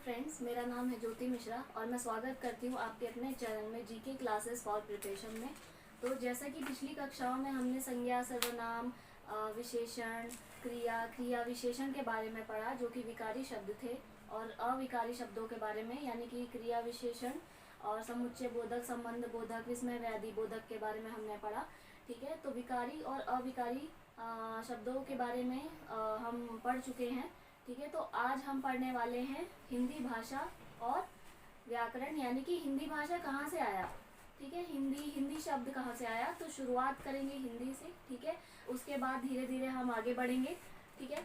Friends, मेरा नाम है ज्योति मिश्रा और मैं स्वागत करती हूँ आपके अपने चैनल में जीके क्लासेस फॉर प्रिपरेशन में। तो जैसा कि पिछली कक्षाओं में हमने संज्ञा, सर्वनाम, विशेषण, क्रिया, क्रिया विशेषण के बारे में पढ़ा जो कि विकारी शब्द थे, और अविकारी शब्दों के बारे में यानी कि क्रिया विशेषण और समुच्चय बोधक, संबंध बोधक, विस्मय व्याधि बोधक के बारे में हमने पढ़ा। ठीक है, तो विकारी और अविकारी शब्दों के बारे में हम पढ़ चुके हैं। ठीक है, तो आज हम पढ़ने वाले हैं हिंदी भाषा और व्याकरण, यानी कि हिंदी भाषा कहाँ से आया। ठीक है, हिंदी शब्द कहाँ से आया, तो शुरुआत करेंगे हिंदी से। ठीक है, उसके बाद धीरे धीरे हम आगे बढ़ेंगे। ठीक है,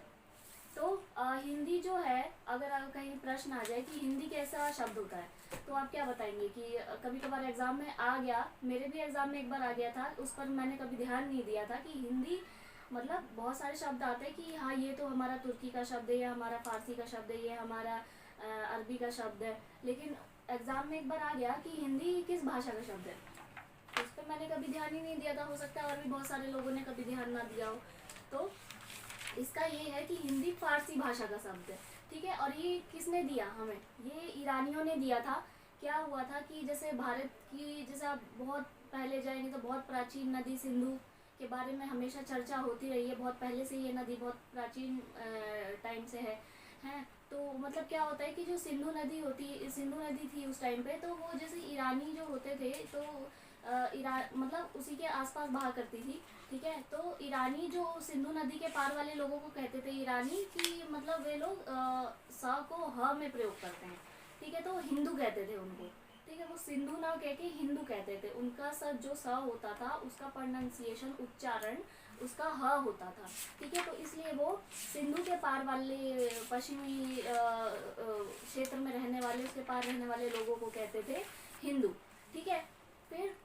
तो हिंदी जो है, अगर कहीं प्रश्न आ जाए कि हिंदी कैसा शब्द होता है, तो आप क्या बताएंगे कि कभी कभार एग्जाम में आ गया, मेरे भी एग्जाम में एक बार आ गया था, उस पर मैंने कभी ध्यान नहीं दिया था कि हिंदी मतलब बहुत सारे शब्द आते हैं कि हाँ ये तो हमारा तुर्की का शब्द है, ये हमारा फारसी का शब्द है, ये हमारा अरबी का शब्द है, लेकिन एग्जाम में एक बार आ गया कि हिंदी किस भाषा का शब्द है, उस पर मैंने कभी ध्यान ही नहीं दिया था। हो सकता है और भी बहुत सारे लोगों ने कभी ध्यान ना दिया हो। तो इसका ये है कि हिंदी फारसी भाषा का शब्द है। ठीक है, और ये किसने दिया हमें, ये ईरानियों ने दिया था। क्या हुआ था कि जैसे भारत की, जैसे आप बहुत पहले जाएंगे तो बहुत प्राचीन नदी सिंधु के बारे में हमेशा चर्चा होती रही है, बहुत पहले से ये नदी बहुत प्राचीन टाइम से है। तो मतलब क्या होता है कि जो सिंधु नदी थी उस टाइम पे, तो वो जैसे ईरानी जो होते थे, तो मतलब उसी के आसपास बहा करती थी। ठीक है, तो ईरानी जो सिंधु नदी के पार वाले लोगों को कहते थे ईरानी, कि मतलब वे लोग स को ह में प्रयोग करते हैं। ठीक है, तो हिंदू कहते थे उनको। ठीक है, वो सिंधु ना कह के हिंदू कहते थे। उनका जो स होता था उसका प्रोनाउंसिएशन, उच्चारण उसका ह होता था। ठीक है, तो इसलिए वो सिंधु के पार वाले पश्चिमी क्षेत्र में रहने वाले, उसके पार रहने वाले लोगों को कहते थे हिंदू। ठीक है, फिर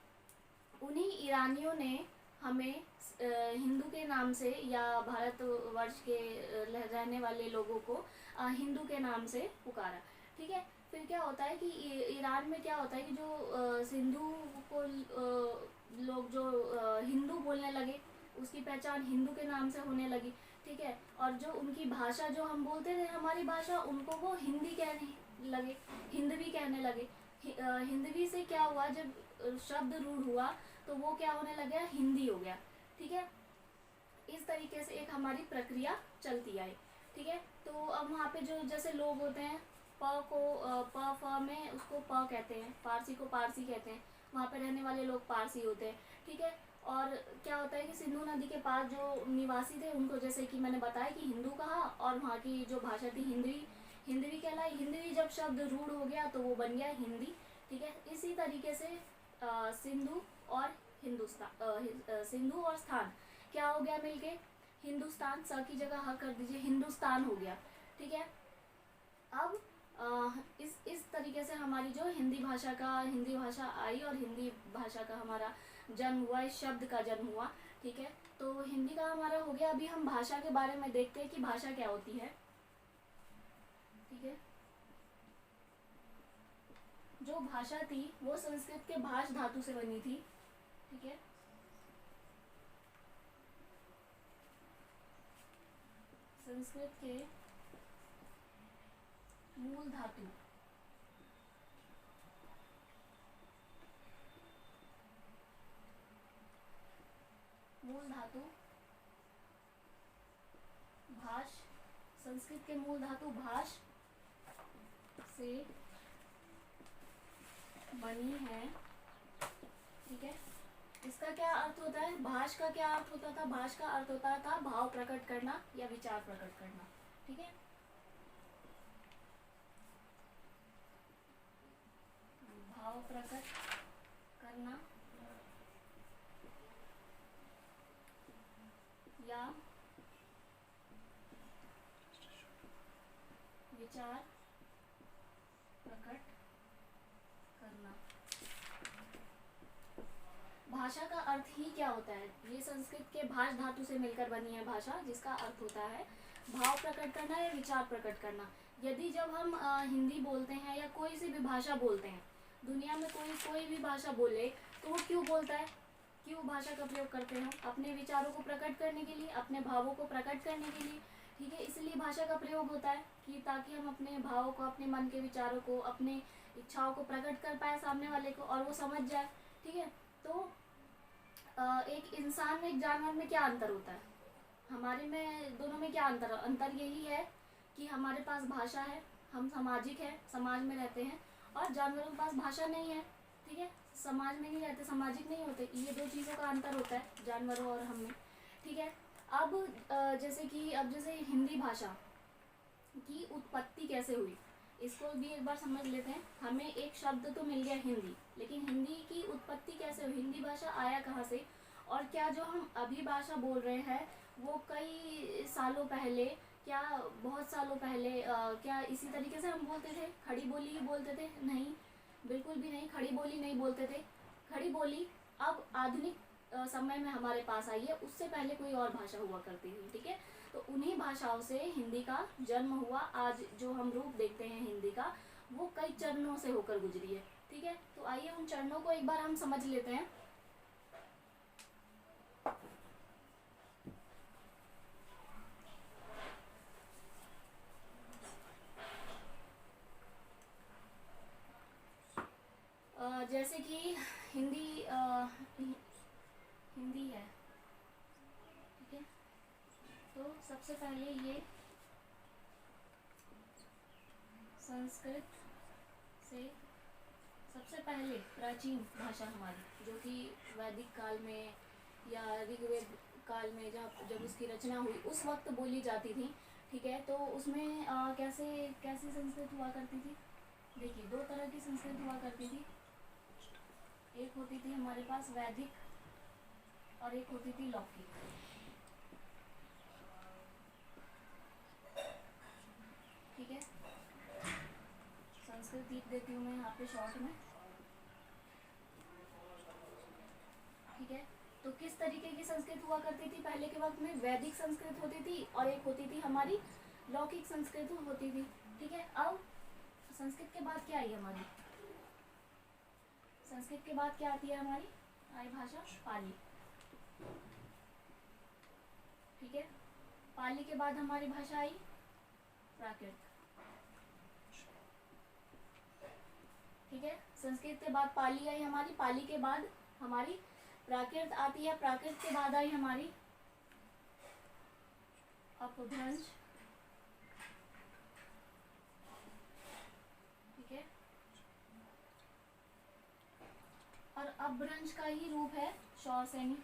उन्हीं ईरानियों ने हमें हिंदू के नाम से, या भारतवर्ष के रहने वाले लोगों को हिंदू के नाम से पुकारा। ठीक है, फिर क्या होता है कि ईरान में क्या होता है कि जो सिंधु को लोग जो हिंदू बोलने लगे, उसकी पहचान हिंदू के नाम से होने लगी। ठीक है, और जो उनकी भाषा जो हम बोलते थे हमारी भाषा, उनको वो हिंदी कहने लगे, हिंदवी कहने लगे। हिंदवी से क्या हुआ, जब शब्द रूढ़ हुआ तो वो क्या होने लगा, हिंदी हो गया। ठीक है, इस तरीके से एक हमारी प्रक्रिया चलती आई। ठीक है, तो अब वहाँ पे जो जैसे लोग होते हैं, प को प फ में उसको प कहते हैं, पारसी को पारसी कहते हैं, वहाँ पे रहने वाले लोग पारसी होते हैं। ठीक है, और क्या होता है कि सिंधु नदी के पास जो निवासी थे उनको, जैसे कि मैंने बताया कि हिंदू कहा, और वहाँ की जो भाषा थी हिंदवी कहलाई। हिंदवी जब शब्द रूढ़ हो गया तो वो बन गया हिंदी। ठीक है, इसी तरीके से सिंधु और सिंधु और स्थान क्या हो गया मिलके, हिंदुस्तान। स की जगह ह कर दीजिए, हिंदुस्तान हो गया। ठीक है, अब इस तरीके से हमारी जो हिंदी भाषा आई और हिंदी भाषा का हमारा जन्म हुआ, इस शब्द का जन्म हुआ। ठीक है, तो हिंदी का हमारा हो गया। अभी हम भाषा के बारे में देखते हैं कि भाषा क्या होती है। ठीक है, जो भाषा थी वो संस्कृत के भाष धातु से बनी थी। ठीक है, संस्कृत के मूल धातु भाष, संस्कृत के मूल धातु भाष से बनी है। ठीक है, इसका क्या अर्थ होता है, भाष का क्या अर्थ होता था, भाष का अर्थ होता था भाव प्रकट करना या विचार प्रकट करना। ठीक है, भाव प्रकट करना या विचार प्रकट करना। भाषा का अर्थ ही क्या होता है, ये संस्कृत के भाष धातु से मिलकर बनी है भाषा, जिसका अर्थ होता है भाव प्रकट करना या विचार प्रकट करना। यदि जब हम हिंदी बोलते हैं या कोई सी भी भाषा बोलते हैं, दुनिया में कोई भी भाषा बोले, तो वो क्यों बोलता है, क्यों भाषा का प्रयोग करते हैं, अपने विचारों को प्रकट करने के लिए, अपने भावों को प्रकट करने के लिए। ठीक है, इसलिए भाषा का प्रयोग होता है कि ताकि हम अपने भावों को, अपने मन के विचारों को, अपने इच्छाओं को प्रकट कर पाए सामने वाले को और वो समझ जाए। ठीक है, तो एक इंसान में एक जानवर में क्या अंतर होता है, हमारे में दोनों में क्या अंतर अंतर यही है कि हमारे पास भाषा है, हम सामाजिक है, समाज में रहते हैं, और जानवरों के पास भाषा नहीं है। ठीक है, समाज में नहीं रहते, सामाजिक नहीं होते। ये दो चीज़ों का अंतर होता है जानवरों और हम में। ठीक है, अब जैसे हिंदी भाषा की उत्पत्ति कैसे हुई, इसको भी एक बार समझ लेते हैं। हमें एक शब्द तो मिल गया हिंदी, लेकिन हिंदी की उत्पत्ति कैसे हुई, हिंदी भाषा आया कहाँ से, और क्या जो हम अभी भाषा बोल रहे हैं वो कई सालों पहले, क्या बहुत सालों पहले क्या इसी तरीके से हम बोलते थे, खड़ी बोली ही बोलते थे? नहीं, बिल्कुल भी नहीं, खड़ी बोली नहीं बोलते थे। खड़ी बोली अब आधुनिक समय में हमारे पास आई है, उससे पहले कोई और भाषा हुआ करती थी। ठीक है, तो उन्हीं भाषाओं से हिंदी का जन्म हुआ। आज जो हम रूप देखते हैं हिंदी का, वो कई चरणों से होकर गुजरी है। ठीक है, तो आइए उन चरणों को एक बार हम समझ लेते हैं। जैसे कि हिंदी हिंदी है। ठीक है, तो सबसे पहले ये संस्कृत से सबसे पहले प्राचीन भाषा हमारी, जो कि वैदिक काल में या ऋग्वेद काल में जब उसकी रचना हुई उस वक्त बोली जाती थी। ठीक है, तो उसमें कैसी संस्कृत हुआ करती थी? देखिए, दो तरह की संस्कृत हुआ करती थी। एक होती थी हमारे पास वैदिक और एक होती थी लौकिक। ठीक है, संस्कृत लिख देती हूँ मैं यहाँ पे शॉर्ट में। ठीक है, तो किस तरीके की संस्कृत हुआ करती थी पहले के वक्त में? वैदिक संस्कृत होती थी और एक होती थी हमारी लौकिक संस्कृत होती थी। ठीक है, अब संस्कृत के बाद क्या आई हमारी? संस्कृत के बाद क्या आती है हमारी? आई भाषा पाली। ठीक है, पाली के बाद हमारी भाषा आई प्राकृत। ठीक है, संस्कृत के बाद पाली आई हमारी, पाली के बाद हमारी प्राकृत आती है, प्राकृत के बाद आई हमारी अपभ्रंश। ठीक है, और अपभ्रंश का ही रूप है शौरसेनी।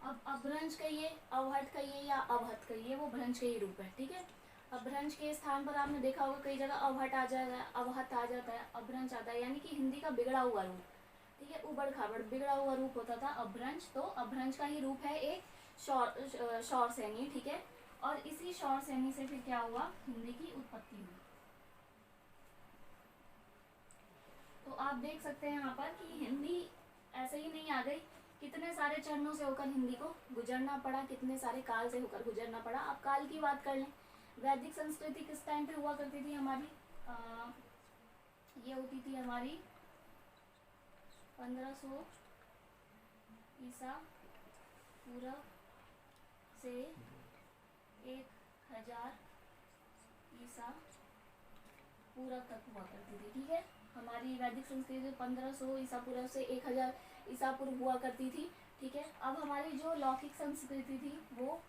अब अपभ्रंश कहिए, अवहट कहिए या अवहत कहिए, वो भ्रंश का ही रूप है। ठीक है, अपभ्रंश के स्थान पर आपने देखा होगा कई जगह अवहट आ जाता है, अवहत आ जाता है, अपभ्रंश आता है, यानी कि हिंदी का बिगड़ा हुआ रूप। ठीक है, उबड़ खाबड़ बिगड़ा हुआ रूप होता था अपभ्रंश, तो अपभ्रंश का ही रूप है एक शौरसेनी। ठीक है, और इसी शौरसेनी से फिर क्या हुआ? हिंदी की उत्पत्ति हुई। तो आप देख सकते हैं यहाँ पर कि हिंदी ऐसे ही नहीं आ गई, कितने सारे चरणों से होकर हिंदी को गुजरना पड़ा, कितने सारे काल से होकर गुजरना पड़ा। अब काल की बात कर लें, वैदिक संस्कृति किस टाइम पे हुआ करती थी हमारी? ये होती थी हमारी 1500 ईसा पूर्व से 1000 ईसा पूर्व तक हुआ करती थी। ठीक है, हमारी वैदिक संस्कृति 1500 ईसा पूर्व से 1000 ईसा पूर्व हुआ करती थी। ठीक है, अब हमारी जो लौकिक संस्कृति थी वो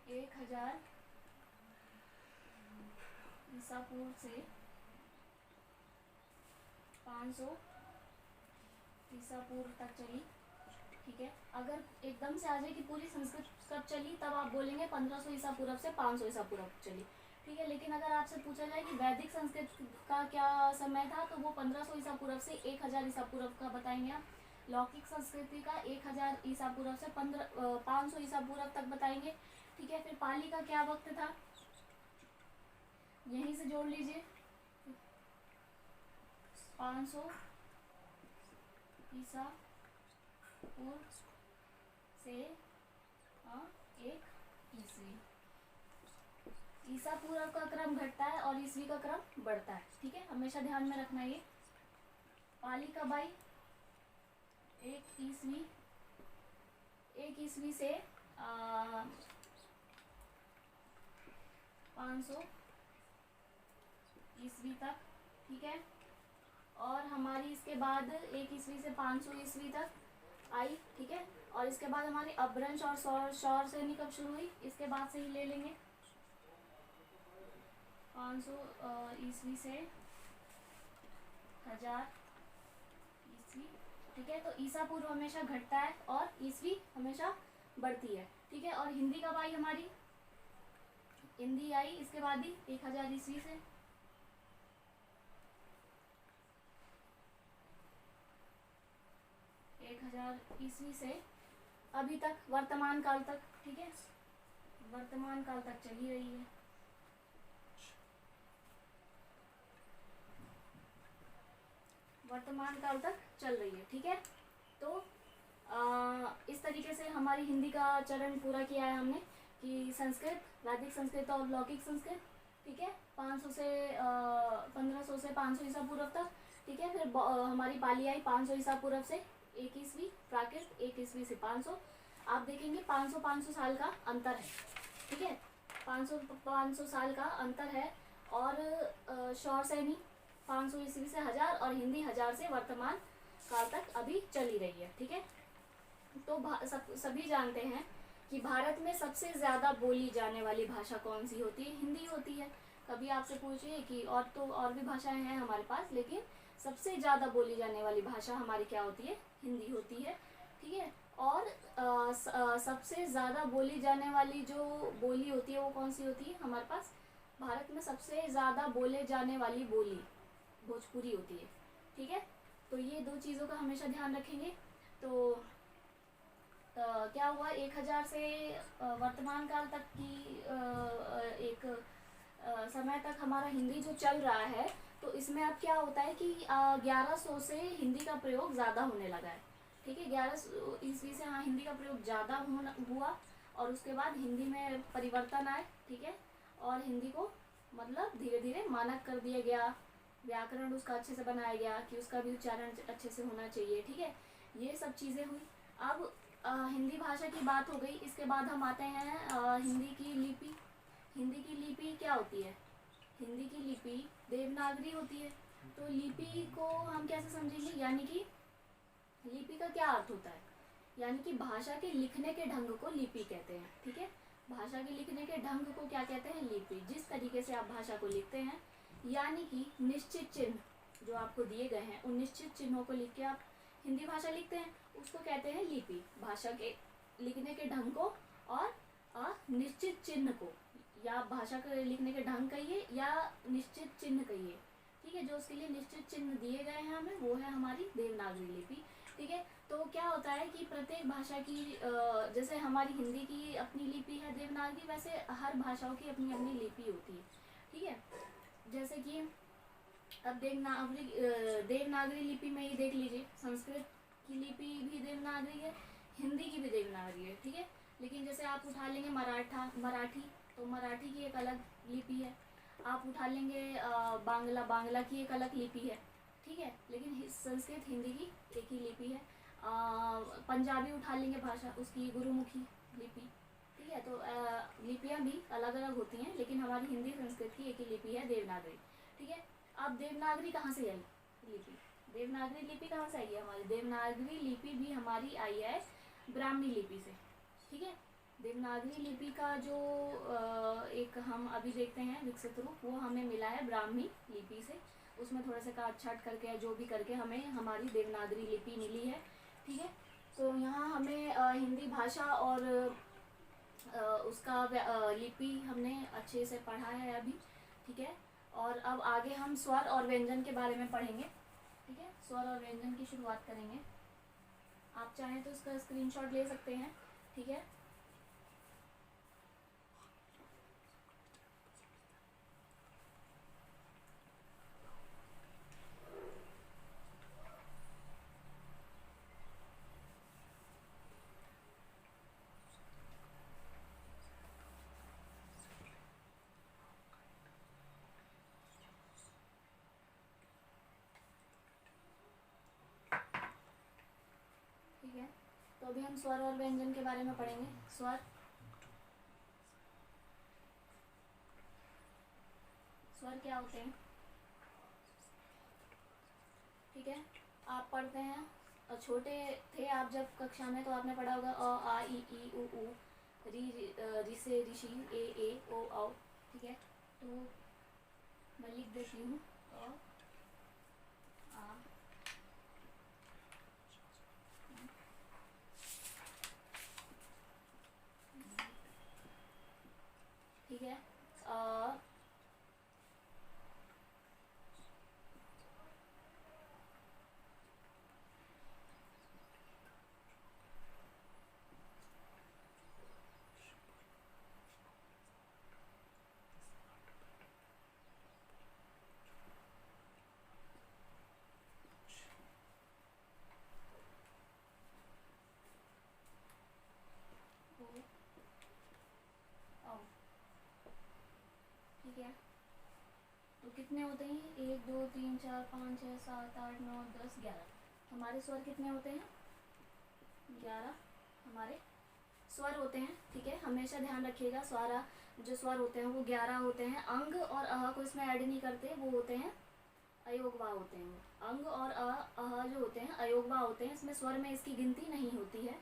1000 ईसा पूर्व से 500 ईसा पूर्व तक चली। ठीक है, अगर एकदम से आ जाए कि पूरी संस्कृत कब चली, तब आप बोलेंगे 1500 ईसा पूर्व से 500 ईसा पूर्व चली। ठीक है, लेकिन अगर आपसे पूछा जाए कि वैदिक संस्कृत का क्या समय था, तो वो 1500 ईसा पूर्व से 1000 ईसा पूर्व का बताएंगे आप। लौकिक संस्कृति का 1000 ईसा पूर्व से 500 ईसा पूर्व तक बताएंगे। ठीक है, फिर पाली का क्या वक्त था, यहीं से जोड़ लीजिए, 500 ईसा पूर्व से 1 ईस्वी। ईसा पूर्व का क्रम घटता है और ईस्वी का क्रम बढ़ता है। ठीक है, हमेशा ध्यान में रखना ये। पाली कब आई? एक ईस्वी से 500 ईस्वी तक, ठीक है। और हमारी इसके बाद 1 ईस्वी से 500 ईस्वी तक आई, ठीक है। और इसके बाद हमारी अपभ्रंश और सौर श्रेणी कब शुरू हुई, इसके बाद से ही ले लेंगे। 500 ईस्वी से 1000 ईस्वी, ठीक है। तो ईसा पूर्व हमेशा घटता है और ईस्वी हमेशा बढ़ती है, ठीक है। और हिंदी कब आई हमारी, हिंदी आई इसके बाद ही 1000 ईस्वी से। ईस्वी से अभी तक वर्तमान काल तक, ठीक है, वर्तमान काल तक चली रही है। वर्तमान काल तक चल रही है, ठीक है। तो इस तरीके से हमारी हिंदी का चरण पूरा किया है हमने कि संस्कृत, वैदिक संस्कृत और लौकिक संस्कृत, ठीक है। 500 से 1500 से 500 ईसा पूर्व तक, ठीक है। फिर हमारी पाली आई 500 ईसा पूर्व से 1 ईस्वी, प्राकृत 1 ईस्वी से 500। आप देखेंगे 500 साल का अंतर है, ठीक है। 500 साल का अंतर है। और सौर सैनी 500 ईस्वी से 1000 और हिंदी 1000 से वर्तमान काल तक अभी चली रही है, ठीक है। तो सभी जानते हैं कि भारत में सबसे ज़्यादा बोली जाने वाली भाषा कौन सी होती है, हिंदी होती है। कभी आपसे पूछिए कि और भी भाषाएं हैं हमारे पास, लेकिन सबसे ज़्यादा बोली जाने वाली भाषा हमारी क्या होती है, हिंदी होती है, ठीक है। और सबसे ज़्यादा बोली जाने वाली जो बोली होती है वो कौन सी होती है हमारे पास, भारत में सबसे ज़्यादा बोले जाने वाली बोली भोजपुरी होती है, ठीक है। तो ये दो चीज़ों का हमेशा ध्यान रखेंगे। तो क्या हुआ, 1000 से वर्तमान काल तक की एक समय तक हमारा हिंदी जो चल रहा है, तो इसमें अब क्या होता है कि 1100 से हिंदी का प्रयोग ज़्यादा होने लगा है, ठीक है। 1100 ईस्वी से हाँ हिंदी का प्रयोग ज़्यादा हुआ और उसके बाद हिंदी में परिवर्तन आए, ठीक है। और हिंदी को मतलब धीरे धीरे मानक कर दिया गया, व्याकरण उसका अच्छे से बनाया गया कि उसका भी उच्चारण अच्छे से होना चाहिए, ठीक है। ये सब चीज़ें हुई। अब हिंदी भाषा की बात हो गई, इसके बाद हम आते हैं हिंदी की लिपि। हिंदी की लिपि क्या होती है, हिंदी की लिपि देवनागरी होती है। तो लिपि को हम कैसे समझेंगे, यानी कि लिपि का क्या अर्थ होता है, यानी कि भाषा के लिखने के ढंग को लिपि कहते हैं, ठीक है। भाषा के लिखने के ढंग को क्या कहते हैं, लिपि। जिस तरीके से आप भाषा को लिखते हैं, यानी कि निश्चित चिन्ह जो आपको दिए गए हैं, उन निश्चित चिन्हों को लिख के आप हिंदी भाषा लिखते हैं, उसको कहते हैं लिपि। भाषा के लिखने के ढंग को और निश्चित चिन्ह को, या भाषा के लिखने के ढंग कहिए या निश्चित चिन्ह कहिए, ठीक है। जो उसके लिए निश्चित चिन्ह दिए गए हैं हमें, वो है हमारी देवनागरी लिपि, ठीक है। तो क्या होता है कि प्रत्येक भाषा की जैसे हमारी हिंदी की अपनी लिपि है देवनागरी, वैसे हर भाषाओं की अपनी अपनी लिपि होती है, ठीक है। जैसे कि अब देवनागरी लिपि में ही देख लीजिए, संस्कृत की लिपि भी देवनागरी है, हिंदी की भी देवनागरी है, ठीक है। लेकिन जैसे आप उठा लेंगे मराठी, तो मराठी की एक अलग लिपि है। आप उठा लेंगे बांग्ला की एक अलग लिपि है, ठीक है। लेकिन संस्कृत हिंदी की एक ही लिपि है। पंजाबी उठा लेंगे भाषा, उसकी गुरुमुखी लिपि, ठीक है। तो लिपियाँ भी अलग अलग होती हैं, लेकिन हमारी हिंदी संस्कृत की एक ही लिपि है, देवनागरी, ठीक है। अब देवनागरी कहाँ से आई लिपि, देवनागरी लिपि कहाँ से आई है हमारी, देवनागरी लिपि भी हमारी आई है ब्राह्मी लिपि से, ठीक है। देवनागरी लिपि का जो एक हम अभी देखते हैं विकसित रूप, वो हमें मिला है ब्राह्मी लिपि से। उसमें थोड़ा सा काट छाट करके जो भी करके हमें हमारी देवनागरी लिपि मिली है, ठीक है। तो यहाँ हमें हिंदी भाषा और उसका लिपि हमने अच्छे से पढ़ा है अभी, ठीक है। और अब आगे हम स्वर और व्यंजन के बारे में पढ़ेंगे, ठीक है। स्वर और व्यंजन की शुरुआत करेंगे। आप चाहें तो इसका स्क्रीनशॉट ले सकते हैं, ठीक है। तो अभी हम स्वर और व्यंजन के बारे में पढ़ेंगे। स्वर, स्वर क्या होते हैं, ठीक है। आप पढ़ते हैं, छोटे थे आप जब कक्षा में, तो आपने पढ़ा होगा अ आ इ ई उ ऊ, री से ऋषि, ए ओ औ, ठीक है। तो मैं लिख देती हूँ अ आ, ठीक है। ठीक है। तो कितने होते हैं, 1 2 3 4 5 6 7 8 9 10 11। हमारे स्वर कितने होते हैं, 11 हमारे स्वर होते हैं, ठीक है। हमेशा ध्यान रखिएगा, स्वर जो स्वर होते हैं वो 11 होते हैं। अंग और अह को इसमें ऐड नहीं करते, वो होते हैं अयोगवा होते हैं। अंग और अह जो होते हैं अयोगवा होते हैं, इसमें स्वर में इसकी गिनती नहीं होती है,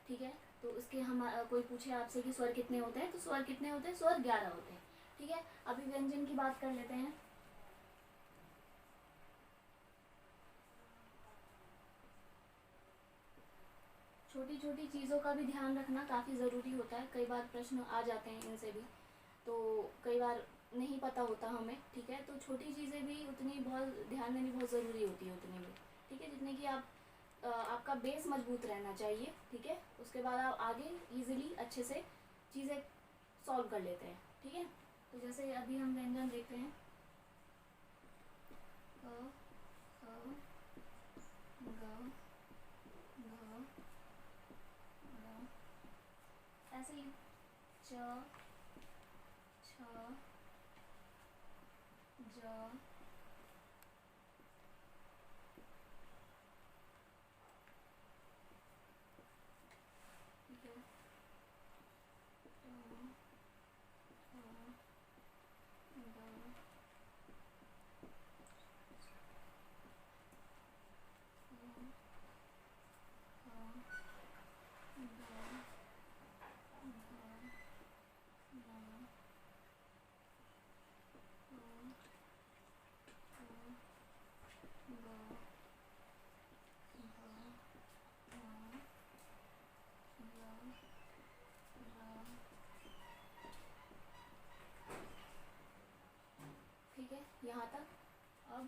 ठीक है। तो उसके हम कोई पूछे आपसे कि स्वर कितने होते हैं, तो स्वर कितने होते हैं, स्वर 11 होते हैं, ठीक है। अभी व्यंजन की बात कर लेते हैं। छोटी छोटी चीज़ों का भी ध्यान रखना काफ़ी ज़रूरी होता है, कई बार प्रश्न आ जाते हैं इनसे भी, तो कई बार नहीं पता होता हमें, ठीक है। तो छोटी चीज़ें भी उतनी बहुत ध्यान देनी बहुत ज़रूरी होती है, उतनी भी, ठीक है, जितने कि आपका बेस मजबूत रहना चाहिए, ठीक है। उसके बाद आप आगे इजीली अच्छे से चीज़ें सॉल्व कर लेते हैं, ठीक है। तो जैसे अभी हम व्यंजन देखते हैं, क ख ग घ, ऐसे ही च छ ज, ठीक है, ठीक है, यहाँ तक। अब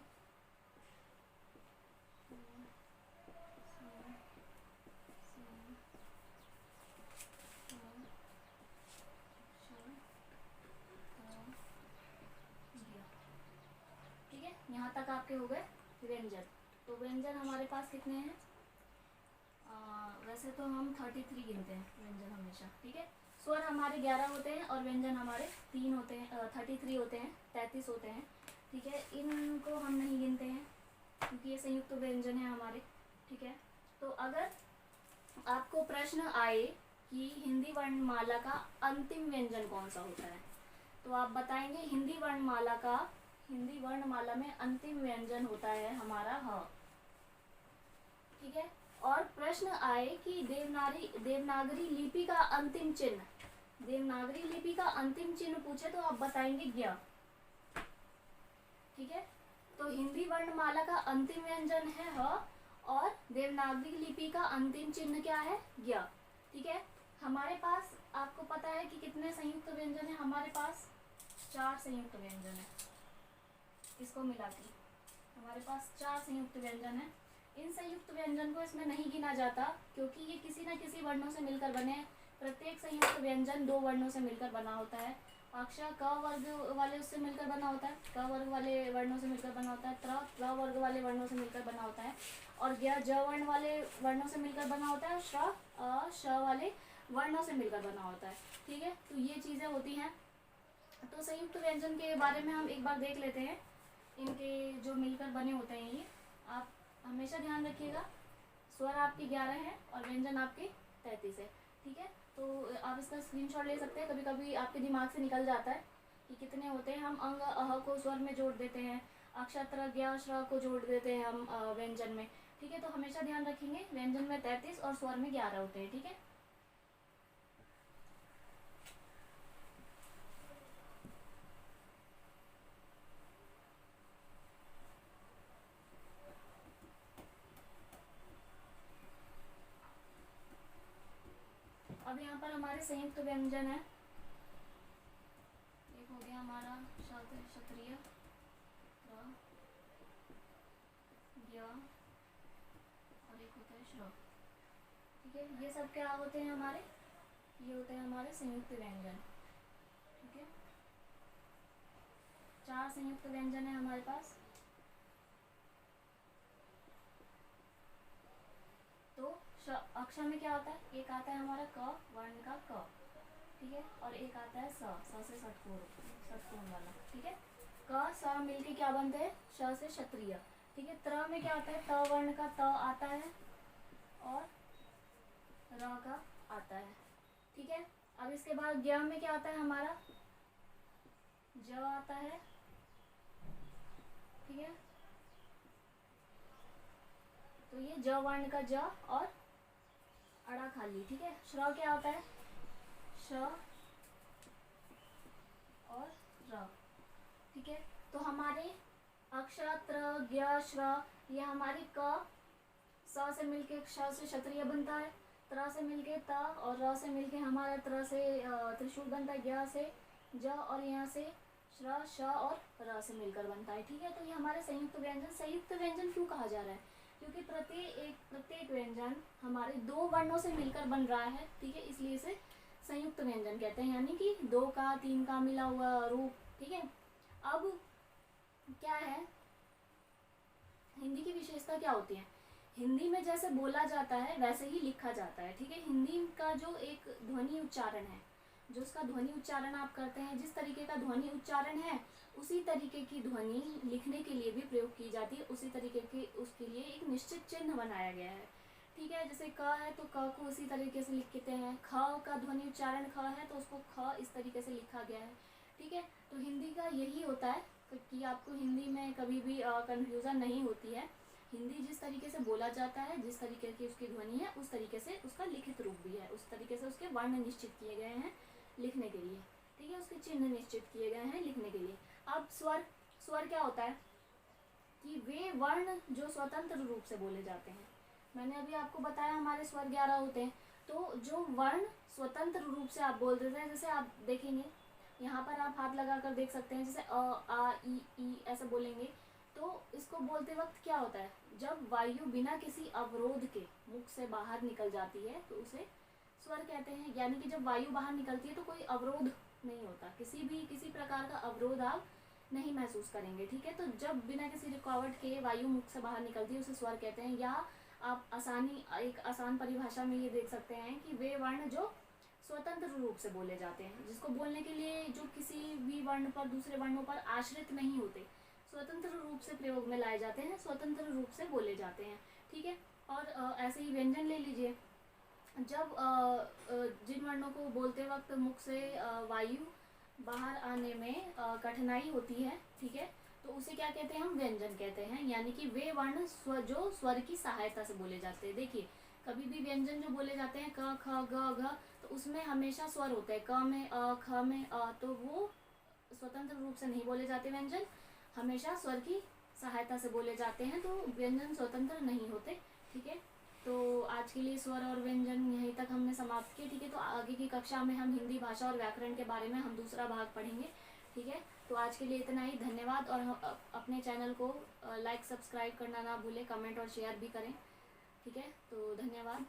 ठीक है, यहाँ तक आपके हो गए व्यंजन। तो व्यंजन हमारे पास कितने हैं, वैसे तो हम 33 गिनते हैं व्यंजन हमेशा, ठीक है। स्वर हमारे 11 होते हैं और व्यंजन हमारे 3 होते हैं, 33 होते हैं, 33 होते हैं, ठीक है। इनको हम नहीं गिनते हैं क्योंकि ये संयुक्त व्यंजन है हमारे, ठीक है। तो अगर आपको प्रश्न आए कि हिंदी वर्णमाला का अंतिम व्यंजन कौन सा होता है, तो आप बताएंगे हिंदी वर्णमाला में अंतिम व्यंजन होता है हमारा ह, ठीक है। और प्रश्न आए कि देवनागरी लिपि का अंतिम चिन्ह, देवनागरी लिपि का अंतिम चिन्ह पूछे तो आप बताएंगे ज्ञ, ठीक है। तो हिंदी वर्णमाला का अंतिम व्यंजन है ह और देवनागरी लिपि का अंतिम चिन्ह क्या है, ज्ञ, ठीक है। हमारे पास आपको पता है कि कितने संयुक्त व्यंजन है, हमारे पास 4 संयुक्त व्यंजन है, इसको मिला के हमारे पास 4 संयुक्त व्यंजन है। इन संयुक्त व्यंजन को इसमें नहीं गिना जाता क्योंकि ये किसी न किसी वर्णों से मिलकर बने, प्रत्येक संयुक्त व्यंजन 2 वर्णों से मिलकर बना होता है। अक्षर क वर्ग वाले उससे मिलकर बना होता है, क वर्ग वाले वर्णों से मिलकर बना होता है, त्र वर्ग वाले वर्णों से मिलकर बना होता है, और ज्ञ ज वर्ण वाले वर्णों से मिलकर बना होता है, श्र श वाले वर्णों से मिलकर बना होता है, ठीक है। तो ये चीज़ें होती हैं। तो संयुक्त व्यंजन के बारे में हम एक बार देख लेते हैं, इनके जो मिलकर बने होते हैं, ये आप हमेशा ध्यान रखिएगा, स्वर आपके 11 हैं और व्यंजन आपके 33 है। ठीक है, तो आप इसका स्क्रीनशॉट ले सकते हैं। कभी कभी आपके दिमाग से निकल जाता है कि कितने होते हैं। हम अंग अह को स्वर में जोड़ देते हैं, अक्षत्र ज्ञ श्र को जोड़ देते हैं हम व्यंजन में। ठीक है, तो हमेशा ध्यान रखेंगे व्यंजन में 33 और स्वर में 11 होते हैं। ठीक है, अब यहाँ पर हमारे संयुक्त व्यंजन है। एक हो गया हमारा क्षत्रिय, ज्ञ और एक होता है श्र। ठीक है, ये सब क्या होते हैं हमारे, ये होते हैं हमारे संयुक्त व्यंजन। ठीक है, 4 संयुक्त व्यंजन है हमारे पास। तो अक्षर में क्या होता है, एक आता है हमारा क वर्ण का क, ठीक है, और एक आता है स से षटकोण वाला। ठीक है, क स मिलके क्या बनते हैं, श से क्षत्रिय। ठीक है, त्र में क्या आता है, त वर्ण का त आता है और र का आता है। ठीक है, अब इसके बाद ज्ञ में क्या आता है हमारा, ज आता है। ठीक है, तो ये ज वर्ण का ज और अड़ा खाली। ठीक है, श्र क्या होता है, श और र। ठीक है, तो हमारे अक्षत्र ज्ञ श्र ये हमारी क स से मिलके क्ष से क्षत्रिय बनता है, त्र से मिलके त और र से मिलके हमारा त्र से त्रिशूल बनता है, ज्ञ से ज और यहाँ से श्र श और र से मिलकर बनता है। ठीक है, तो ये हमारे संयुक्त व्यंजन। संयुक्त व्यंजन क्यों कहा जा रहा है, क्योंकि प्रत्येक व्यंजन हमारे 2 वर्णों से मिलकर बन रहा है। ठीक है, इसलिए इसे संयुक्त व्यंजन कहते हैं, यानी कि 2 का 3 का मिला हुआ रूप। ठीक है, अब क्या है, हिंदी की विशेषता क्या होती है, हिंदी में जैसे बोला जाता है वैसे ही लिखा जाता है। ठीक है, हिंदी का जो एक ध्वनि उच्चारण है, जो उसका ध्वनि उच्चारण आप करते हैं, जिस तरीके का ध्वनि उच्चारण है उसी तरीके की ध्वनि लिखने के लिए भी प्रयोग की जाती है। उसी तरीके के उसके लिए एक निश्चित चिन्ह बनाया गया है। ठीक है, जैसे क है तो क को उसी तरीके से लिखते हैं, ख का ध्वनि उच्चारण ख है तो उसको ख इस तरीके से लिखा गया है। ठीक है, तो हिंदी का यही होता है कि आपको हिंदी में कभी भी कन्फ्यूज़न नहीं होती है। हिंदी जिस तरीके से बोला जाता है, जिस तरीके की उसकी ध्वनि है, उस तरीके से उसका लिखित रूप भी है, उस तरीके से उसके वर्ण निश्चित किए गए हैं लिखने के लिए। ठीक है, उसके चिन्ह निश्चित किए गए हैं लिखने के लिए। अब स्वर क्या होता है कि वे वर्ण जो स्वतंत्र रूप से बोले जाते हैं। मैंने अभी आपको बताया हमारे स्वर 11 होते हैं, तो जो वर्ण स्वतंत्र रूप से आप बोल देते हैं, जैसे आप देखेंगे यहाँ पर आप हाथ लगा कर देख सकते हैं, जैसे अ आ ई ऐसे बोलेंगे, तो इसको बोलते वक्त क्या होता है, जब वायु बिना किसी अवरोध के मुख से बाहर निकल जाती है तो उसे स्वर कहते हैं। यानी कि जब वायु बाहर निकलती है तो कोई अवरोध नहीं होता, किसी प्रकार का अवरोध आप नहीं महसूस करेंगे। ठीक है, तो जब बिना किसी रुकावट के वायु मुख से बाहर निकलती है उसे स्वर कहते हैं। या आप एक आसान परिभाषा में ये देख सकते हैं कि वे वर्ण जो स्वतंत्र रूप से बोले जाते हैं, जिसको बोलने के लिए जो किसी भी वर्ण पर दूसरे वर्णों पर आश्रित नहीं होते, स्वतंत्र रूप से प्रयोग में लाए जाते हैं, स्वतंत्र रूप से बोले जाते हैं। ठीक है, और ऐसे ही व्यंजन ले लीजिए, जब जिन वर्णों को बोलते वक्त मुख से वायु बाहर आने में कठिनाई होती है, ठीक है, तो उसे क्या कहते हैं, हम व्यंजन कहते हैं। यानी कि वे वर्ण जो स्वर की सहायता से बोले जाते हैं। देखिए, कभी भी व्यंजन जो बोले जाते हैं क ख ग घ, तो उसमें हमेशा स्वर होता है। क में अ, ख में अ, तो वो स्वतंत्र रूप से नहीं बोले जाते व्यंजन, हमेशा स्वर की सहायता से बोले जाते हैं, तो व्यंजन स्वतंत्र नहीं होते। ठीक है, तो आज के लिए स्वर और व्यंजन यहीं तक हमने समाप्त किए। ठीक है, तो आगे की कक्षा में हम हिंदी भाषा और व्याकरण के बारे में हम दूसरा भाग पढ़ेंगे। ठीक है, तो आज के लिए इतना ही, धन्यवाद। और अपने चैनल को लाइक सब्सक्राइब करना ना भूलें, कमेंट और शेयर भी करें। ठीक है, तो धन्यवाद।